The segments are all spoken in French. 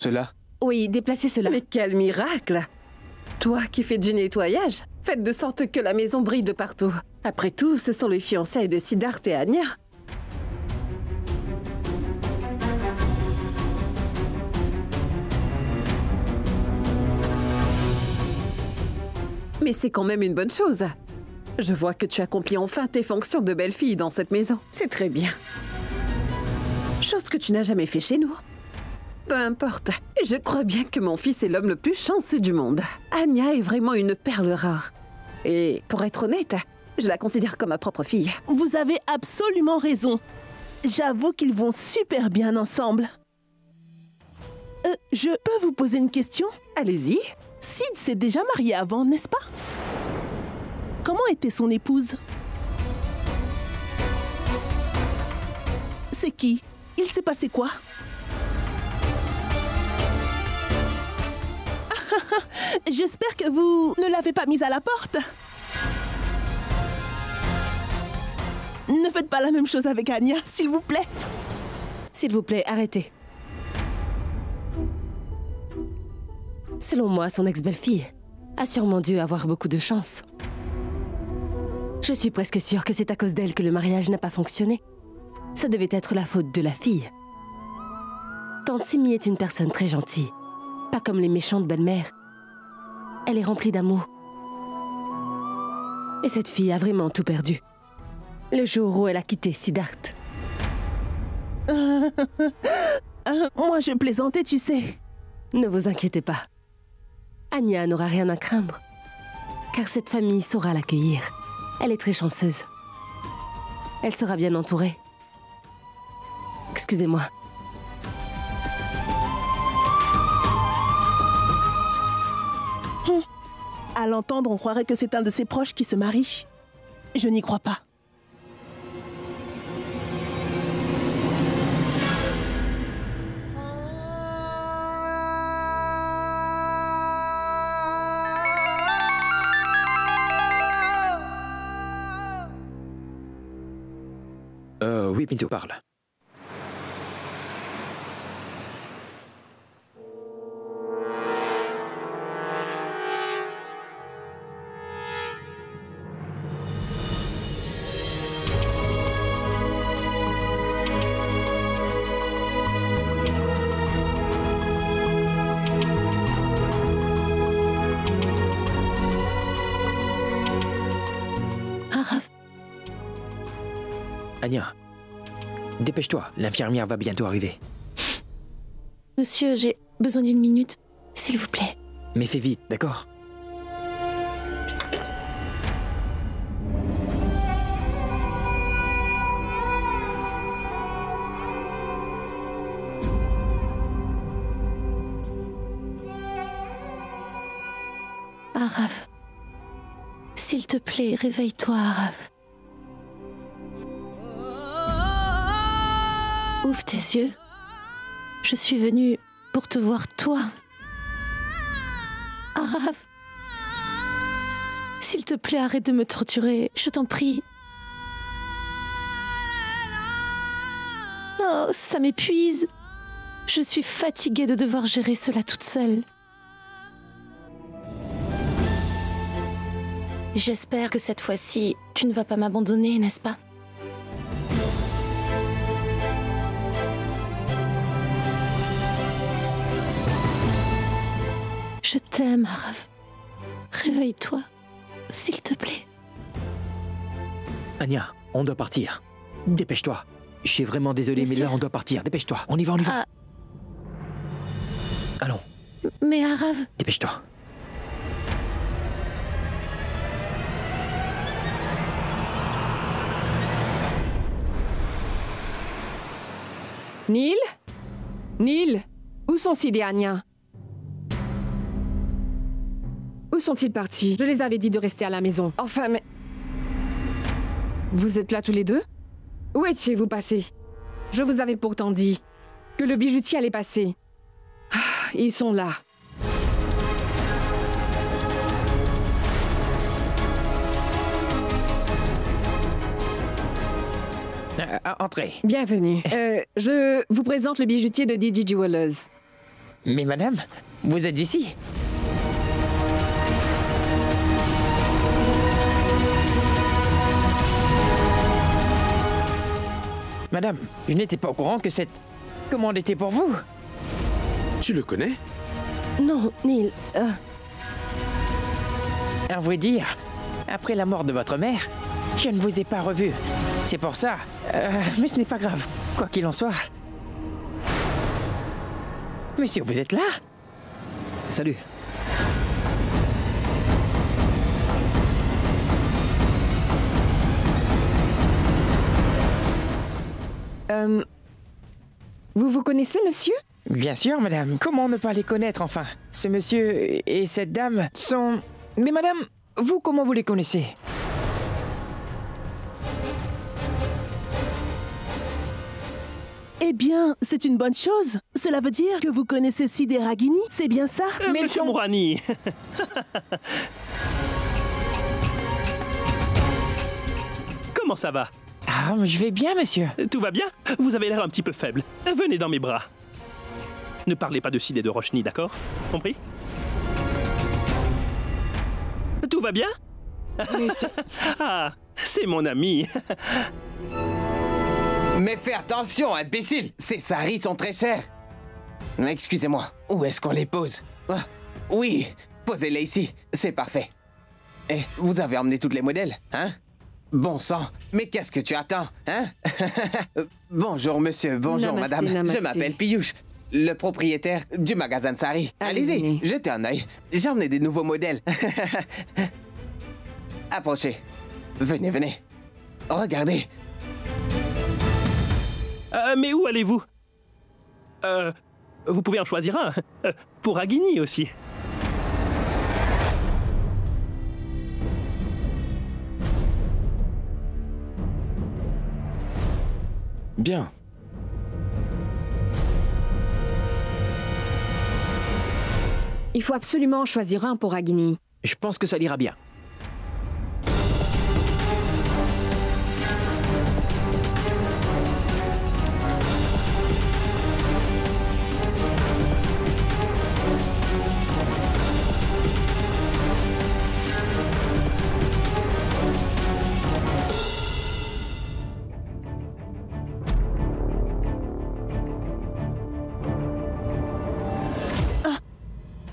Cela? Oui, déplacez cela. Mais quel miracle! Toi qui fais du nettoyage, faites de sorte que la maison brille de partout. Après tout, ce sont les fiançailles de Siddharth et Anya. Mais c'est quand même une bonne chose. Je vois que tu accomplis enfin tes fonctions de belle-fille dans cette maison. C'est très bien. Chose que tu n'as jamais fait chez nous. Peu importe, je crois bien que mon fils est l'homme le plus chanceux du monde. Anya est vraiment une perle rare. Et pour être honnête, je la considère comme ma propre fille. Vous avez absolument raison. J'avoue qu'ils vont super bien ensemble. Je peux vous poser une question? Allez-y. Sid s'est déjà marié avant, n'est-ce pas? Comment était son épouse? C'est qui? Il s'est passé quoi? J'espère que vous ne l'avez pas mise à la porte. Ne faites pas la même chose avec Anya, s'il vous plaît. S'il vous plaît, arrêtez. Selon moi, son ex-belle-fille a sûrement dû avoir beaucoup de chance. Je suis presque sûre que c'est à cause d'elle que le mariage n'a pas fonctionné. Ça devait être la faute de la fille. Tante Simi est une personne très gentille. Pas comme les méchantes belles-mères. Elle est remplie d'amour. Et cette fille a vraiment tout perdu. Le jour où elle a quitté Siddharth. Moi, je plaisantais, tu sais. Ne vous inquiétez pas. Anya n'aura rien à craindre. Car cette famille saura l'accueillir. Elle est très chanceuse. Elle sera bien entourée. Excusez-moi. À l'entendre, on croirait que c'est un de ses proches qui se marie. Je n'y crois pas. Oui, Pinto, parle. Arav. Anya, dépêche-toi, l'infirmière va bientôt arriver. Monsieur, j'ai besoin d'une minute, s'il vous plaît. Mais fais vite, d'accord? Arav. S'il te plaît, réveille-toi, Arav. Ouvre tes yeux. Je suis venue pour te voir, toi. Arav. S'il te plaît, arrête de me torturer. Je t'en prie. Oh, ça m'épuise. Je suis fatiguée de devoir gérer cela toute seule. J'espère que cette fois-ci, tu ne vas pas m'abandonner, n'est-ce pas? Je t'aime, Arav. Réveille-toi, s'il te plaît. Anya, on doit partir. Dépêche-toi. Je suis vraiment désolé, Monsieur. mais là, on doit partir. Dépêche-toi. On y va, on y va. Ah. Allons, Mais Arav... dépêche-toi. Neil? Neil? Où sont Sid et Anya? Où sont-ils partis? Je les avais dit de rester à la maison. Enfin, mais... Vous êtes là tous les deux? Où étiez-vous passés? Je vous avais pourtant dit que le bijoutier allait passer. Ah, ils sont là. Entrez. Bienvenue. Je vous présente le bijoutier de DJ Jewelers. Mais madame, vous êtes ici? Madame, je n'étais pas au courant que cette commande était pour vous. Tu le connais? Non, Neil, À vrai dire, après la mort de votre mère, je ne vous ai pas revu. C'est pour ça. Mais ce n'est pas grave, quoi qu'il en soit. Monsieur, vous êtes là? Salut. Vous vous connaissez, monsieur? Bien sûr, madame. Comment ne pas les connaître, enfin? Ce monsieur et cette dame sont... Mais madame, vous, comment vous les connaissez? Eh bien, c'est une bonne chose. Cela veut dire que vous connaissez Sid et Ragini, c'est bien ça? Mais Monsieur ils sont- Mourani. Comment ça va? Ah, je vais bien, monsieur. Tout va bien? Vous avez l'air un petit peu faible. Venez dans mes bras. Ne parlez pas de Sid et de Roshni, d'accord? Compris? Tout va bien? Ah, c'est mon ami. Mais fais attention, imbécile! Ces saris sont très chers. Excusez-moi, où est-ce qu'on les pose? Ah, oui, posez-les ici, c'est parfait. Et vous avez emmené toutes les modèles, hein? Bon sang, mais qu'est-ce que tu attends, hein? Bonjour monsieur, bonjour Namasté, madame, namasté. je m'appelle Piyush, le propriétaire du magasin de Sari. Allez-y. Allez-y, jetez un œil, j'ai emmené des nouveaux modèles. Approchez, venez, venez, regardez. Mais où allez-vous? Vous pouvez en choisir un. Pour Agini aussi. Bien. Il faut absolument en choisir un pour Agini. Je pense que ça l'ira bien.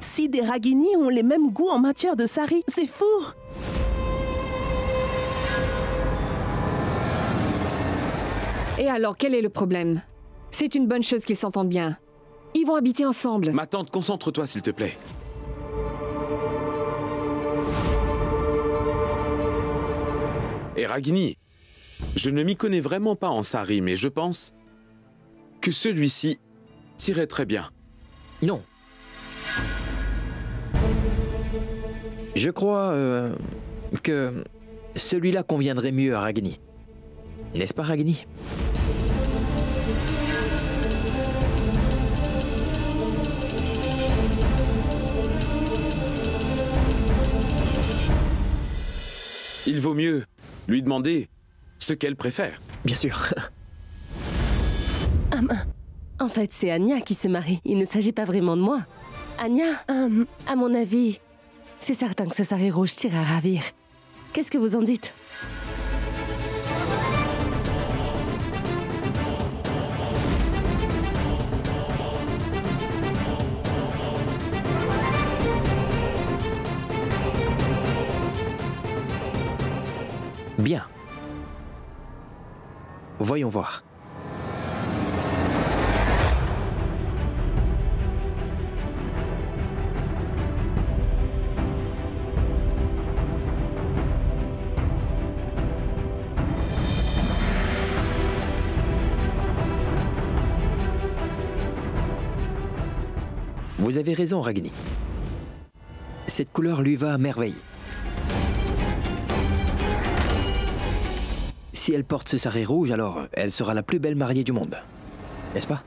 Sid et Ragini ont les mêmes goûts en matière de sari. C'est fou! Et alors, quel est le problème? C'est une bonne chose qu'ils s'entendent bien. Ils vont habiter ensemble. Ma tante, concentre-toi, s'il te plaît. Et Ragini, je ne m'y connais vraiment pas en sari, mais je pense que celui-ci tirait très bien. Non. Je crois que celui-là conviendrait mieux à Ragini. N'est-ce pas, Ragini? Il vaut mieux lui demander ce qu'elle préfère. Bien sûr. en fait, c'est Anya qui se marie. Il ne s'agit pas vraiment de moi. Anya, à mon avis, c'est certain que ce sari rouge tire à ravir. Qu'est-ce que vous en dites? Bien. Voyons voir. Vous avez raison, Ragini. Cette couleur lui va à merveille. Si elle porte ce sari rouge, alors elle sera la plus belle mariée du monde. N'est-ce pas?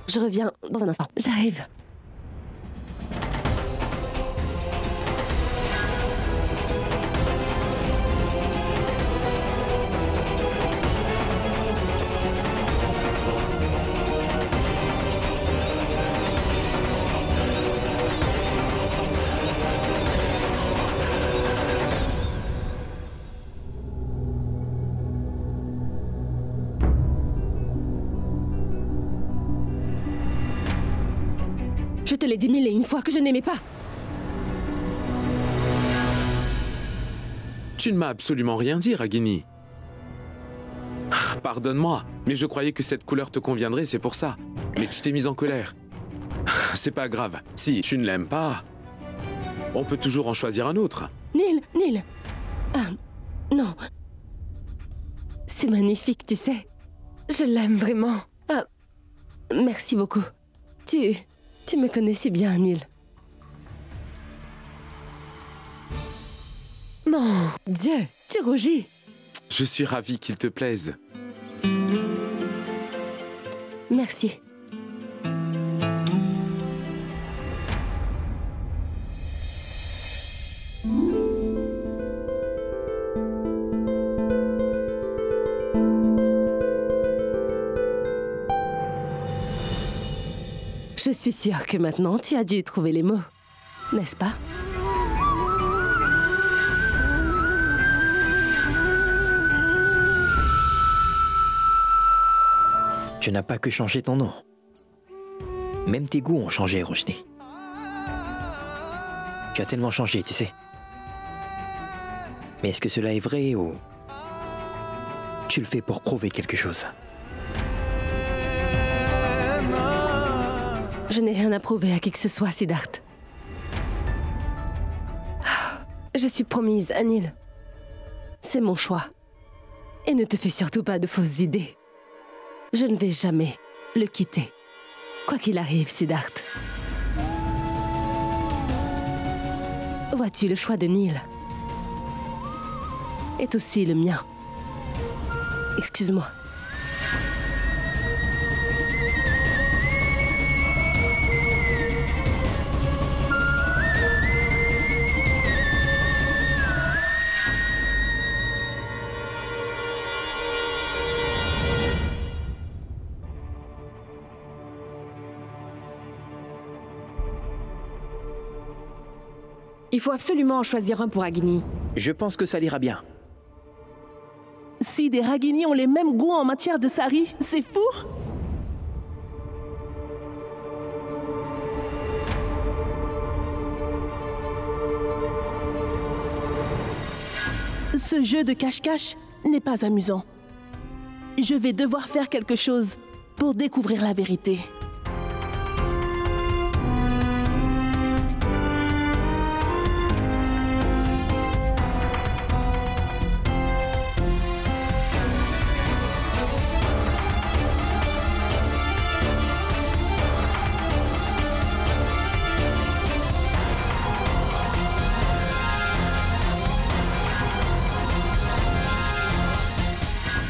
Je reviens dans un instant. J'arrive. Je te l'ai dit 1001 fois que je n'aimais pas. Tu ne m'as absolument rien dit, Ragini. Pardonne-moi, mais je croyais que cette couleur te conviendrait, c'est pour ça. Mais tu t'es mise en colère. C'est pas grave. Si tu ne l'aimes pas, on peut toujours en choisir un autre. Neil. Ah, non. C'est magnifique, tu sais. Je l'aime vraiment. Ah, merci beaucoup. Tu me connais si bien, Neil. Mon Dieu, tu rougis. Je suis ravi qu'il te plaise. Merci. Je suis sûre que maintenant tu as dû trouver les mots, n'est-ce pas? Tu n'as pas que changé ton nom. Même tes goûts ont changé, Roshni. Tu as tellement changé, tu sais. Mais est-ce que cela est vrai ou tu le fais pour prouver quelque chose? Je n'ai rien à prouver à qui que ce soit, Siddharth. Je suis promise à Neil. C'est mon choix. Et ne te fais surtout pas de fausses idées. Je ne vais jamais le quitter. Quoi qu'il arrive, Siddharth. Vois-tu, le choix de Neil est aussi le mien. Excuse-moi. Il faut absolument en choisir un pour Agni. Je pense que ça l'ira bien. Sid et Ragini ont les mêmes goûts en matière de sari, c'est fou! Ce jeu de cache-cache n'est pas amusant. Je vais devoir faire quelque chose pour découvrir la vérité.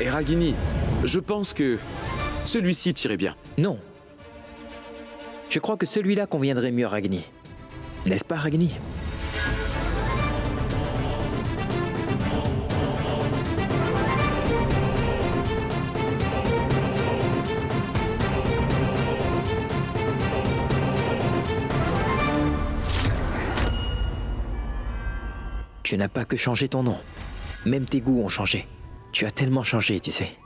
Et Ragini, je pense que celui-ci t'irait bien. Non. Je crois que celui-là conviendrait mieux à Ragini. N'est-ce pas, Ragini? Tu n'as pas que changé ton nom. Même tes goûts ont changé. Tu as tellement changé, tu sais.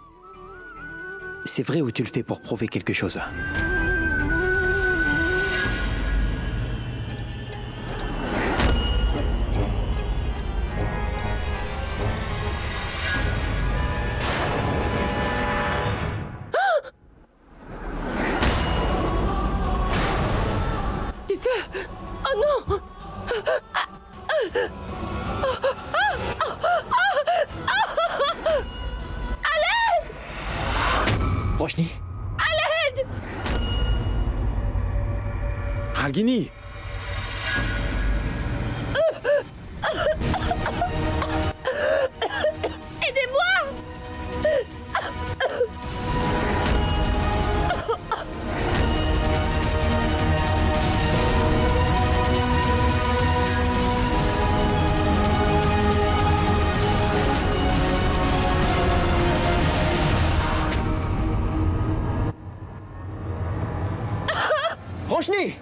C'est vrai ou tu le fais pour prouver quelque chose? Du feu! Oh non! Roshni? Ragini! Roshni!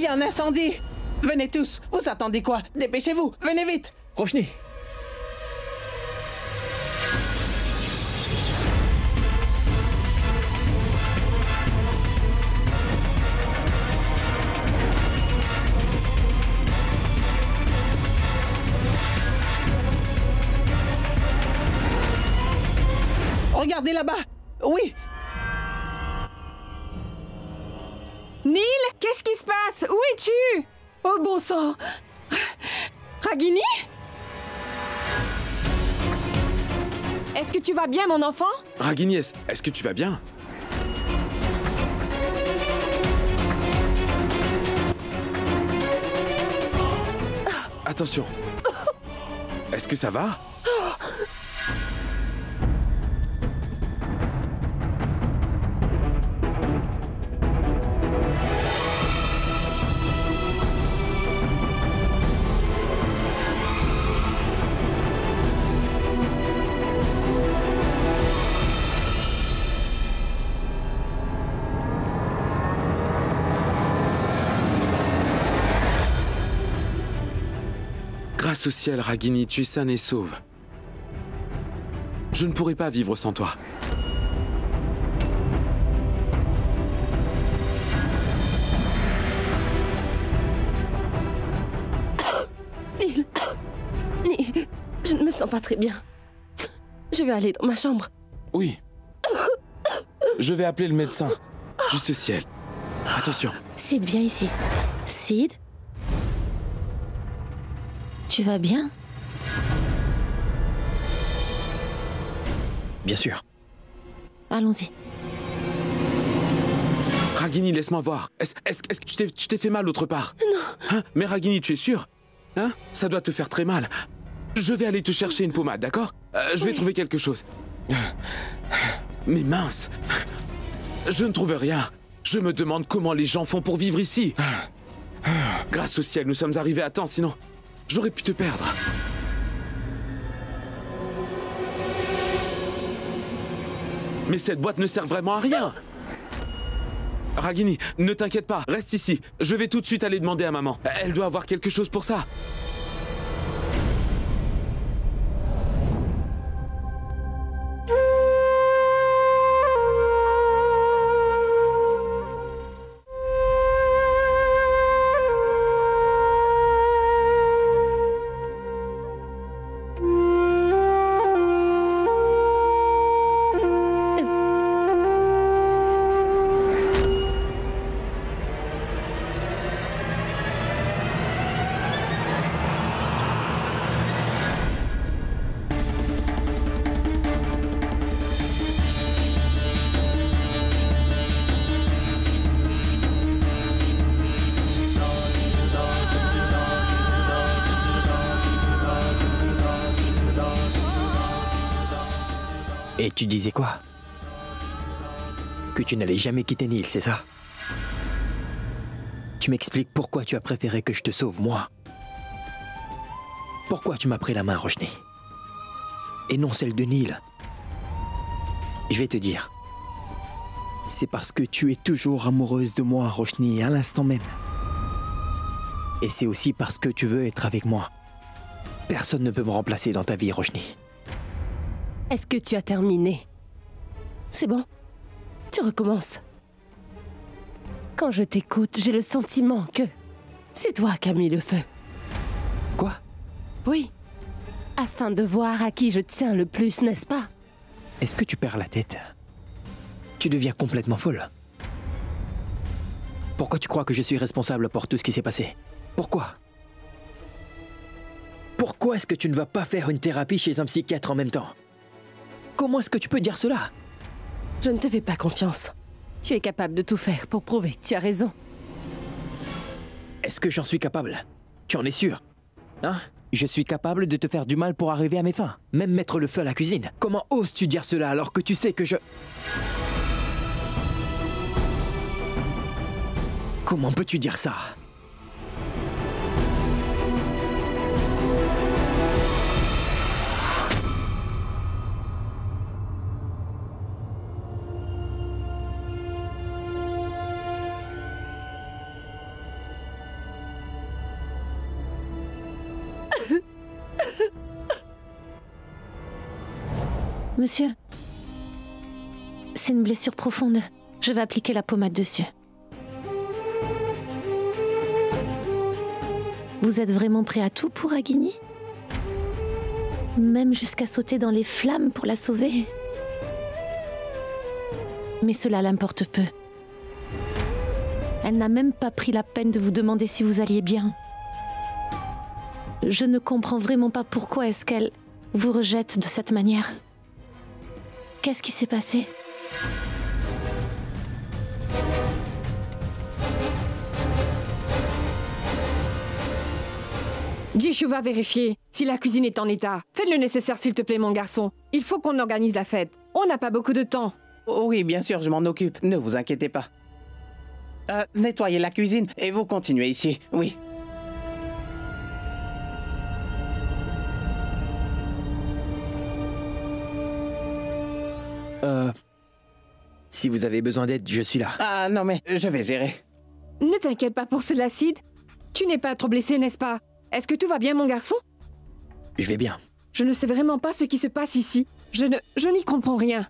y a un incendie! Venez tous! Vous attendez quoi? Dépêchez-vous! Venez vite! Roshni! Regardez là-bas! Oui! Neil, qu'est-ce qui se passe? Où es-tu? Oh bon sang! Ragini? Est-ce que tu vas bien, mon enfant? Ragini, est-ce que tu vas bien? Attention. Est-ce que ça va? Grâce au ciel, Ragini, tu es saine et sauve. Je ne pourrais pas vivre sans toi. Neil, je ne me sens pas très bien. Je vais aller dans ma chambre. Oui. Je vais appeler le médecin. Juste ciel. Attention. Sid, viens ici. Sid? Tu vas bien? Bien sûr. Allons-y. Ragini, laisse-moi voir. Est-ce que tu t'es fait mal autre part? Non. Hein? Mais Ragini, tu es sûr? Hein? Ça doit te faire très mal. Je vais aller te chercher une pommade, d'accord? Je vais trouver quelque chose. Mais mince. Je ne trouve rien. Je me demande comment les gens font pour vivre ici. Grâce au ciel, nous sommes arrivés à temps, sinon j'aurais pu te perdre. Mais cette boîte ne sert vraiment à rien. Ragini, ne t'inquiète pas, reste ici. Je vais tout de suite aller demander à maman. Elle doit avoir quelque chose pour ça. Et tu disais quoi? Que tu n'allais jamais quitter Neil, c'est ça? Tu m'expliques pourquoi tu as préféré que je te sauve, moi? Pourquoi tu m'as pris la main, Roshni? Et non celle de Neil? Je vais te dire. C'est parce que tu es toujours amoureuse de moi, Roshni, à l'instant même. Et c'est aussi parce que tu veux être avec moi. Personne ne peut me remplacer dans ta vie, Roshni. Est-ce que tu as terminé? C'est bon. Tu recommences. Quand je t'écoute, j'ai le sentiment que c'est toi qui as mis le feu. Quoi? Oui. Afin de voir à qui je tiens le plus, n'est-ce pas? Est-ce que tu perds la tête? Tu deviens complètement folle. Pourquoi tu crois que je suis responsable pour tout ce qui s'est passé? Pourquoi? Pourquoi est-ce que tu ne vas pas faire une thérapie chez un psychiatre en même temps? Comment est-ce que tu peux dire cela? Je ne te fais pas confiance. Tu es capable de tout faire pour prouver que tu as raison. Est-ce que j'en suis capable? Tu en es sûr? Hein? Je suis capable de te faire du mal pour arriver à mes fins. Même mettre le feu à la cuisine. Comment oses-tu dire cela alors que tu sais que je... Comment peux-tu dire ça? Monsieur, c'est une blessure profonde. Je vais appliquer la pommade dessus. Vous êtes vraiment prêt à tout pour Ragini? Même jusqu'à sauter dans les flammes pour la sauver? Mais cela l'importe peu. Elle n'a même pas pris la peine de vous demander si vous alliez bien. Je ne comprends vraiment pas pourquoi est-ce qu'elle vous rejette de cette manière. Qu'est-ce qui s'est passé? Jishu va vérifier si la cuisine est en état. Faites le nécessaire s'il te plaît mon garçon. Il faut qu'on organise la fête. On n'a pas beaucoup de temps. Oh oui, bien sûr, je m'en occupe. Ne vous inquiétez pas. Nettoyez la cuisine et vous continuez ici, oui. Si vous avez besoin d'aide, je suis là. Ah non mais, je vais gérer. Ne t'inquiète pas pour ce l'acide. Tu n'es pas trop blessé, n'est-ce pas? Est-ce que tout va bien mon garçon? Je vais bien. Je ne sais vraiment pas ce qui se passe ici. Je n'y comprends rien.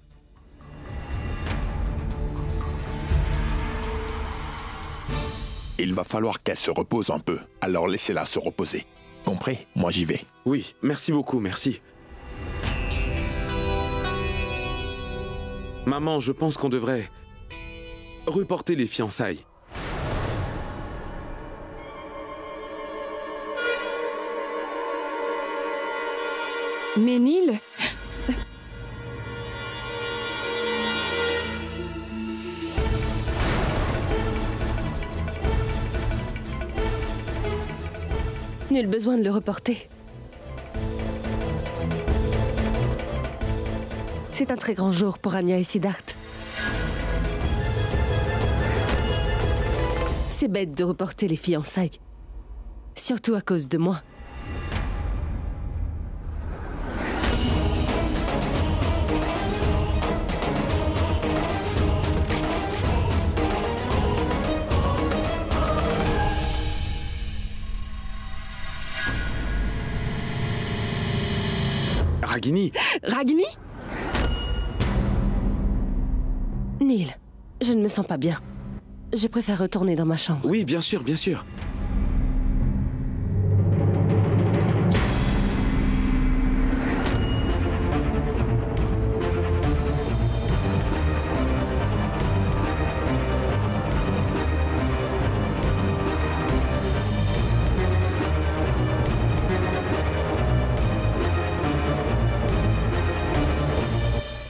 Il va falloir qu'elle se repose un peu. Alors laissez-la se reposer. Compris? Moi j'y vais. Oui, merci beaucoup, merci. Maman, je pense qu'on devrait reporter les fiançailles. Mais Neil... Nul besoin de le reporter. C'est un très grand jour pour Anya et Siddharth. C'est bête de reporter les fiançailles. Surtout à cause de moi. Ragini! Ragini? Neil, je ne me sens pas bien. Je préfère retourner dans ma chambre. Oui, bien sûr, bien sûr.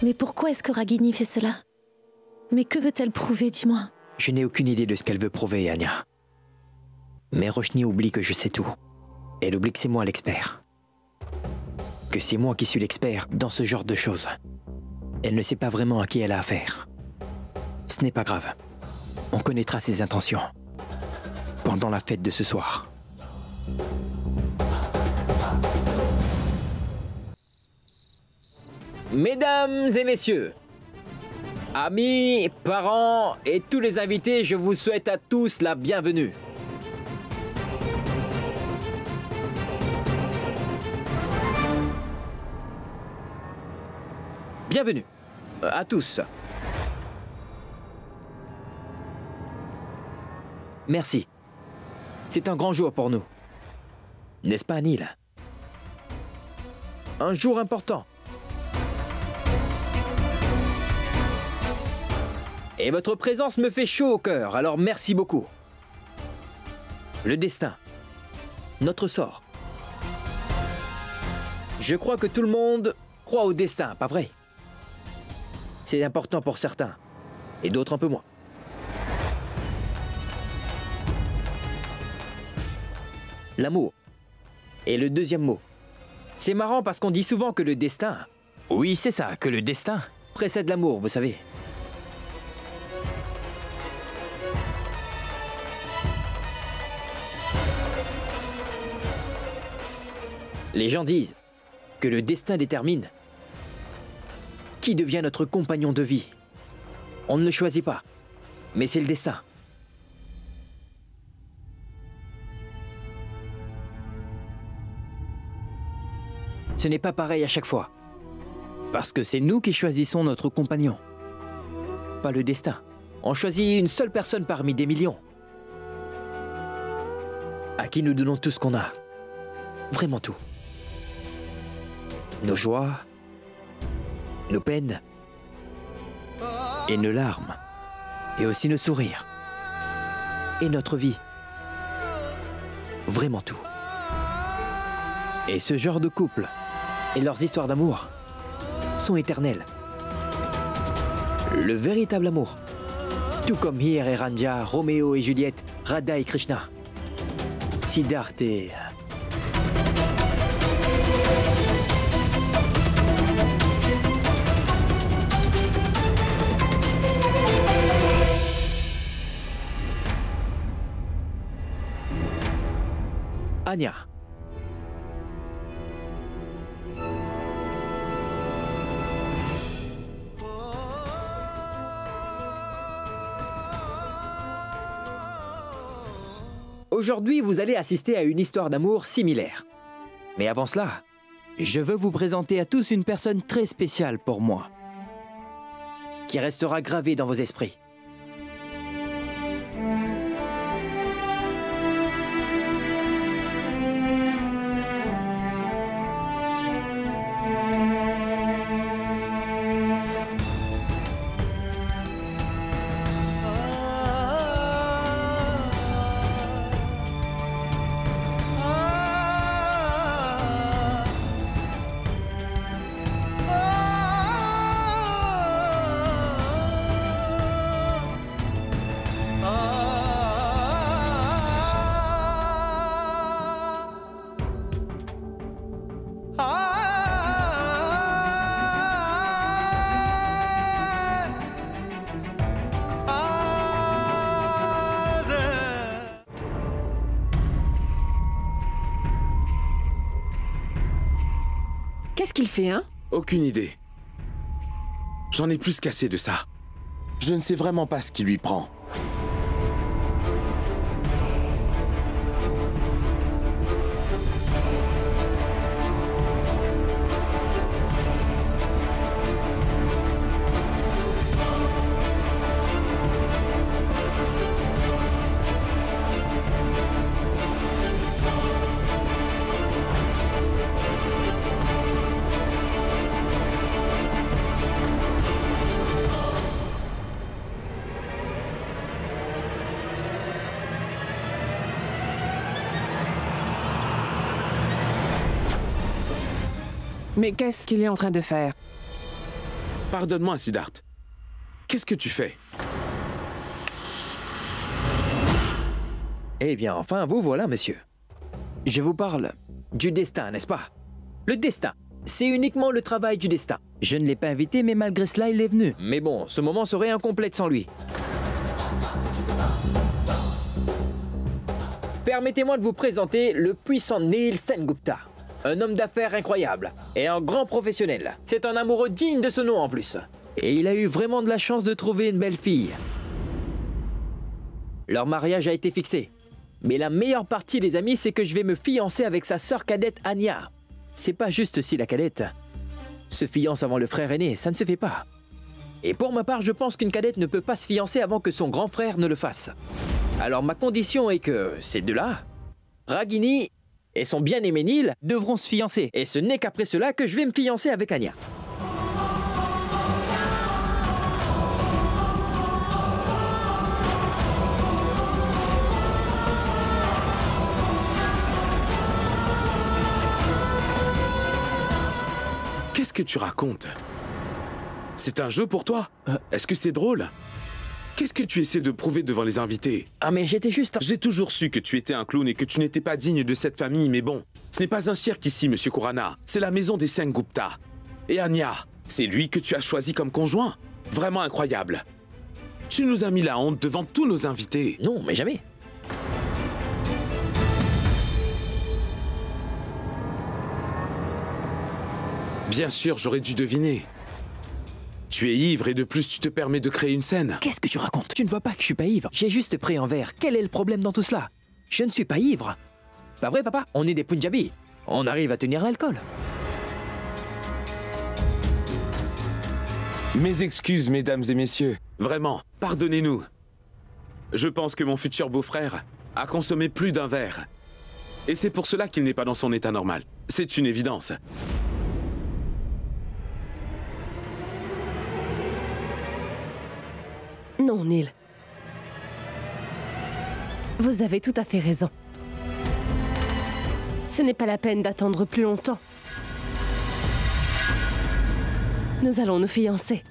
Mais pourquoi est-ce que Ragini fait cela? Mais que veut-elle prouver, dis-moi? Je n'ai aucune idée de ce qu'elle veut prouver, Anya. Mais Roshni oublie que je sais tout. Elle oublie que c'est moi l'expert. Que c'est moi qui suis l'expert dans ce genre de choses. Elle ne sait pas vraiment à qui elle a affaire. Ce n'est pas grave. On connaîtra ses intentions. Pendant la fête de ce soir. Mesdames et messieurs, amis, parents et tous les invités, je vous souhaite à tous la bienvenue. Bienvenue à tous. Merci. C'est un grand jour pour nous. N'est-ce pas, Neil? Un jour important. Et votre présence me fait chaud au cœur, alors merci beaucoup. Le destin. Notre sort. Je crois que tout le monde croit au destin, pas vrai? C'est important pour certains, et d'autres un peu moins. L'amour est le deuxième mot. C'est marrant parce qu'on dit souvent que le destin... Oui, c'est ça, que le destin précède l'amour, vous savez. Les gens disent que le destin détermine qui devient notre compagnon de vie. On ne le choisit pas, mais c'est le destin. Ce n'est pas pareil à chaque fois. Parce que c'est nous qui choisissons notre compagnon. Pas le destin. On choisit une seule personne parmi des millions. À qui nous donnons tout ce qu'on a. Vraiment tout. Nos joies, nos peines et nos larmes. Et aussi nos sourires. Et notre vie. Vraiment tout. Et ce genre de couple et leurs histoires d'amour sont éternelles. Le véritable amour. Tout comme Hier et Ranja, Roméo et Juliette, Radha et Krishna. Siddharth et... Anya. Aujourd'hui, vous allez assister à une histoire d'amour similaire. Mais avant cela, je veux vous présenter à tous une personne très spéciale pour moi, qui restera gravée dans vos esprits. Qu'est-ce qu'il fait, hein? Aucune idée. J'en ai plus qu'assez de ça. Je ne sais vraiment pas ce qui lui prend. Mais qu'est-ce qu'il est en train de faire? Pardonne-moi, Siddharth. Qu'est-ce que tu fais? Eh bien, enfin, vous voilà, monsieur. Je vous parle du destin, n'est-ce pas? Le destin, c'est uniquement le travail du destin. Je ne l'ai pas invité, mais malgré cela, il est venu. Mais bon, ce moment serait incomplet sans lui. Permettez-moi de vous présenter le puissant Neel Sengupta. Un homme d'affaires incroyable et un grand professionnel. C'est un amoureux digne de ce nom en plus. Et il a eu vraiment de la chance de trouver une belle fille. Leur mariage a été fixé. Mais la meilleure partie, les amis, c'est que je vais me fiancer avec sa sœur cadette Anya. C'est pas juste si la cadette se fiance avant le frère aîné, ça ne se fait pas. Et pour ma part, je pense qu'une cadette ne peut pas se fiancer avant que son grand frère ne le fasse. Alors ma condition est que ces deux-là, Ragini et son bien-aimé Neel, devront se fiancer. Et ce n'est qu'après cela que je vais me fiancer avec Anya. Qu'est-ce que tu racontes? C'est un jeu pour toi? Est-ce que c'est drôle? Qu'est-ce que tu essaies de prouver devant les invités? Ah mais j'étais juste... J'ai toujours su que tu étais un clown et que tu n'étais pas digne de cette famille, mais bon, ce n'est pas un cirque ici, monsieur Khurana. C'est la maison des Sengupta. Et Anya, c'est lui que tu as choisi comme conjoint. Vraiment incroyable. Tu nous as mis la honte devant tous nos invités. Non, mais jamais. Bien sûr, j'aurais dû deviner. Tu es ivre et de plus tu te permets de créer une scène. Qu'est-ce que tu racontes? Tu ne vois pas que je suis pas ivre. J'ai juste pris un verre. Quel est le problème dans tout cela? Je ne suis pas ivre. Pas vrai, papa? On est des Punjabis. On arrive à tenir l'alcool. Mes excuses, mesdames et messieurs. Vraiment, pardonnez-nous. Je pense que mon futur beau-frère a consommé plus d'un verre. Et c'est pour cela qu'il n'est pas dans son état normal. C'est une évidence. Non, Neil. Vous avez tout à fait raison. Ce n'est pas la peine d'attendre plus longtemps. Nous allons nous fiancer.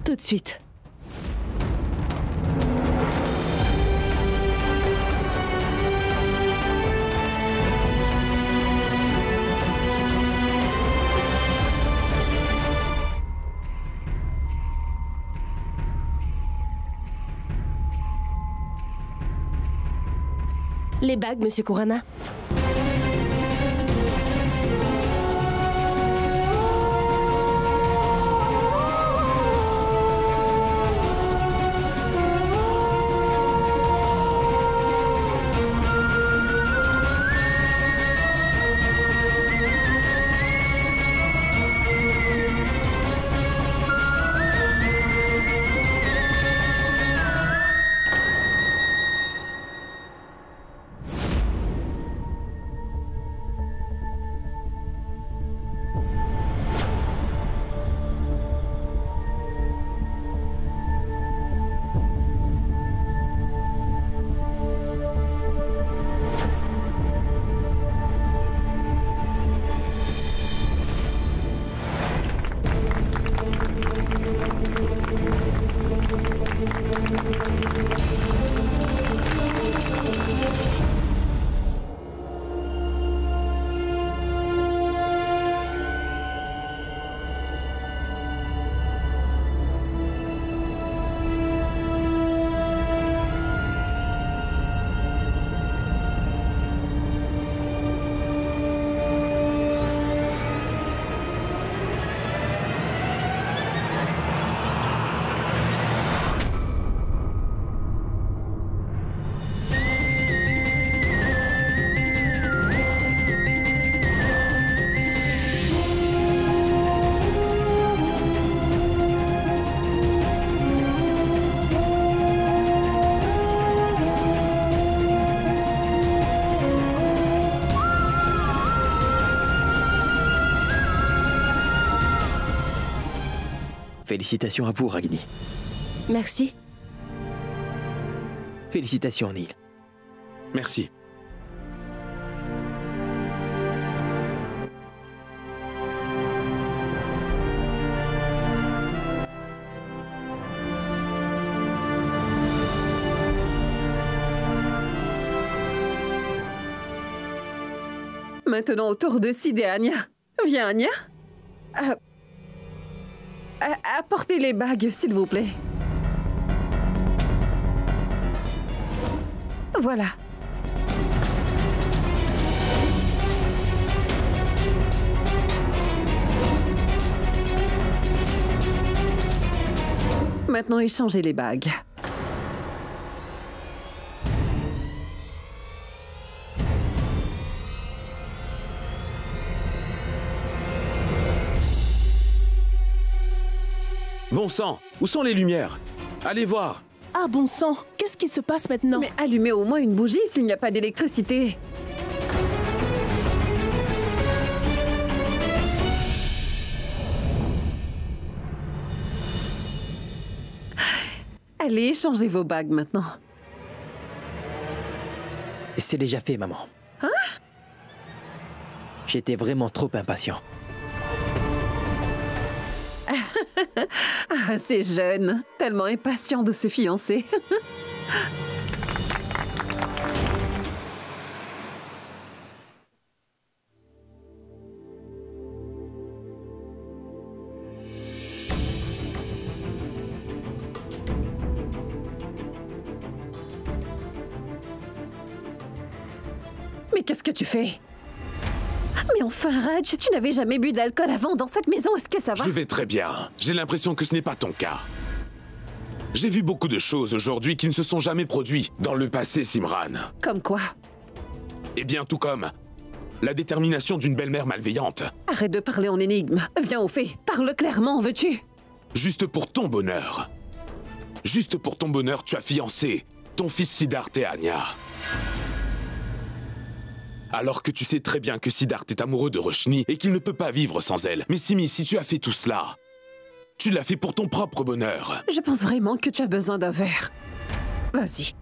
Tout de suite. Les bagues, Monsieur Kurana. Félicitations à vous, Ragini. Merci. Félicitations, Neil. Merci. Maintenant au tour de Sid et Anya. Viens, Anya. Apportez les bagues, s'il vous plaît. Voilà. Maintenant, échangez les bagues. Bon sang, où sont les lumières? Allez voir. Ah bon sang, qu'est-ce qui se passe maintenant? Mais allumez au moins une bougie s'il n'y a pas d'électricité. Allez, changez vos bagues maintenant. C'est déjà fait, maman. Hein? J'étais vraiment trop impatient. Ah, c'est jeune, tellement impatient de se fiancer. Mais qu'est-ce que tu fais? Mais enfin, Raj, tu n'avais jamais bu d'alcool avant dans cette maison, est-ce que ça va? Je vais très bien. J'ai l'impression que ce n'est pas ton cas. J'ai vu beaucoup de choses aujourd'hui qui ne se sont jamais produites dans le passé, Simran. Comme quoi? Eh bien, tout comme la détermination d'une belle-mère malveillante. Arrête de parler en énigme. Viens au fait. Parle clairement, veux-tu? Juste pour ton bonheur. Juste pour ton bonheur, tu as fiancé ton fils Siddharth et Anya. Alors que tu sais très bien que Siddharth est amoureux de Roshni et qu'il ne peut pas vivre sans elle. Mais Simi, si tu as fait tout cela, tu l'as fait pour ton propre bonheur. Je pense vraiment que tu as besoin d'un verre. Vas-y.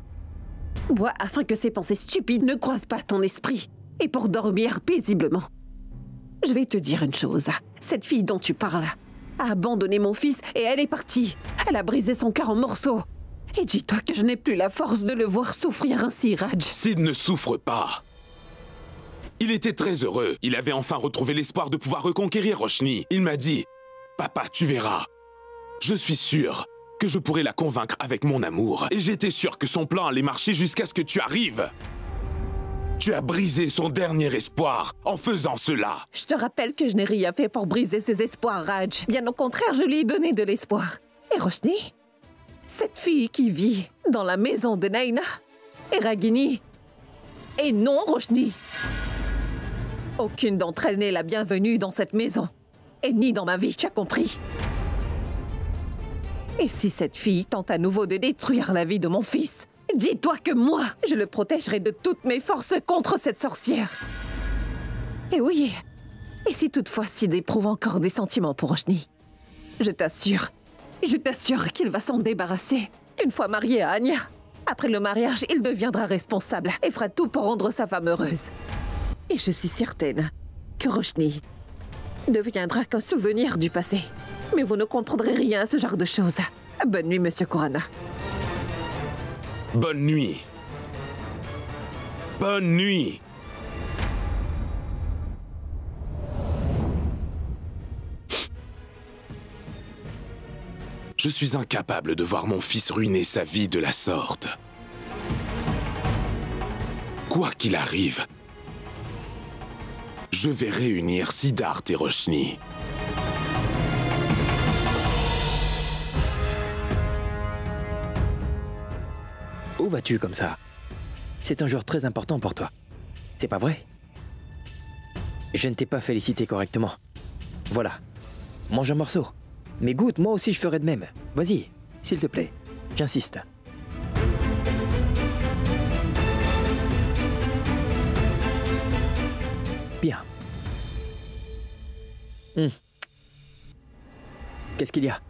Bois afin que ces pensées stupides ne croisent pas ton esprit. Et pour dormir paisiblement. Je vais te dire une chose. Cette fille dont tu parles a abandonné mon fils et elle est partie. Elle a brisé son cœur en morceaux. Et dis-toi que je n'ai plus la force de le voir souffrir ainsi, Raj. Sid ne souffre pas. Il était très heureux. Il avait enfin retrouvé l'espoir de pouvoir reconquérir Roshni. Il m'a dit, « Papa, tu verras. Je suis sûr que je pourrais la convaincre avec mon amour. » Et j'étais sûr que son plan allait marcher jusqu'à ce que tu arrives. Tu as brisé son dernier espoir en faisant cela. Je te rappelle que je n'ai rien fait pour briser ses espoirs, Raj. Bien au contraire, je lui ai donné de l'espoir. Et Roshni, cette fille qui vit dans la maison de Naina est Ragini. Et non Roshni. Aucune d'entre elles n'est la bienvenue dans cette maison. Et ni dans ma vie, tu as compris? Et si cette fille tente à nouveau de détruire la vie de mon fils, dis-toi que moi, je le protégerai de toutes mes forces contre cette sorcière. Et oui, et si toutefois Sid éprouve encore des sentiments pour Roshni, je t'assure qu'il va s'en débarrasser. Une fois marié à Anya, après le mariage, il deviendra responsable et fera tout pour rendre sa femme heureuse. Et je suis certaine que Roshni deviendra qu'un souvenir du passé. Mais vous ne comprendrez rien à ce genre de choses. Bonne nuit, Monsieur Kurana. Bonne nuit. Bonne nuit. Je suis incapable de voir mon fils ruiner sa vie de la sorte. Quoi qu'il arrive, je vais réunir Siddharth et Roshni. Où vas-tu comme ça? C'est un jour très important pour toi. C'est pas vrai? Je ne t'ai pas félicité correctement. Voilà. Mange un morceau. Mais goûte, moi aussi je ferai de même. Vas-y, s'il te plaît. J'insiste. Bien. Qu'est-ce qu'il y a?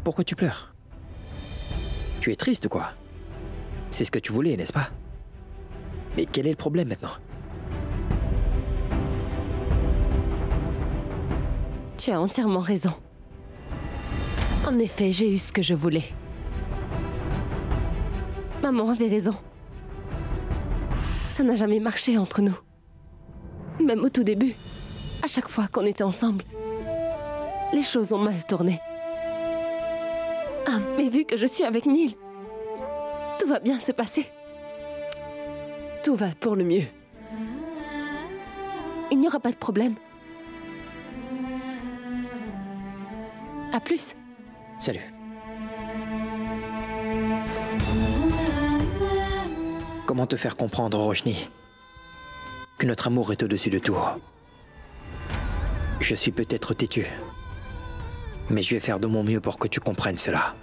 Pourquoi tu pleures? Tu es triste, quoi? C'est ce que tu voulais, n'est-ce pas? Mais quel est le problème maintenant? Tu as entièrement raison. En effet, j'ai eu ce que je voulais. Maman avait raison. Ça n'a jamais marché entre nous. Même au tout début, à chaque fois qu'on était ensemble, les choses ont mal tourné. Ah, mais vu que je suis avec Neil, tout va bien se passer. Tout va pour le mieux. Il n'y aura pas de problème. À plus. Salut. Comment te faire comprendre, Roshni, que notre amour est au-dessus de tout? Je suis peut-être têtu, mais je vais faire de mon mieux pour que tu comprennes cela.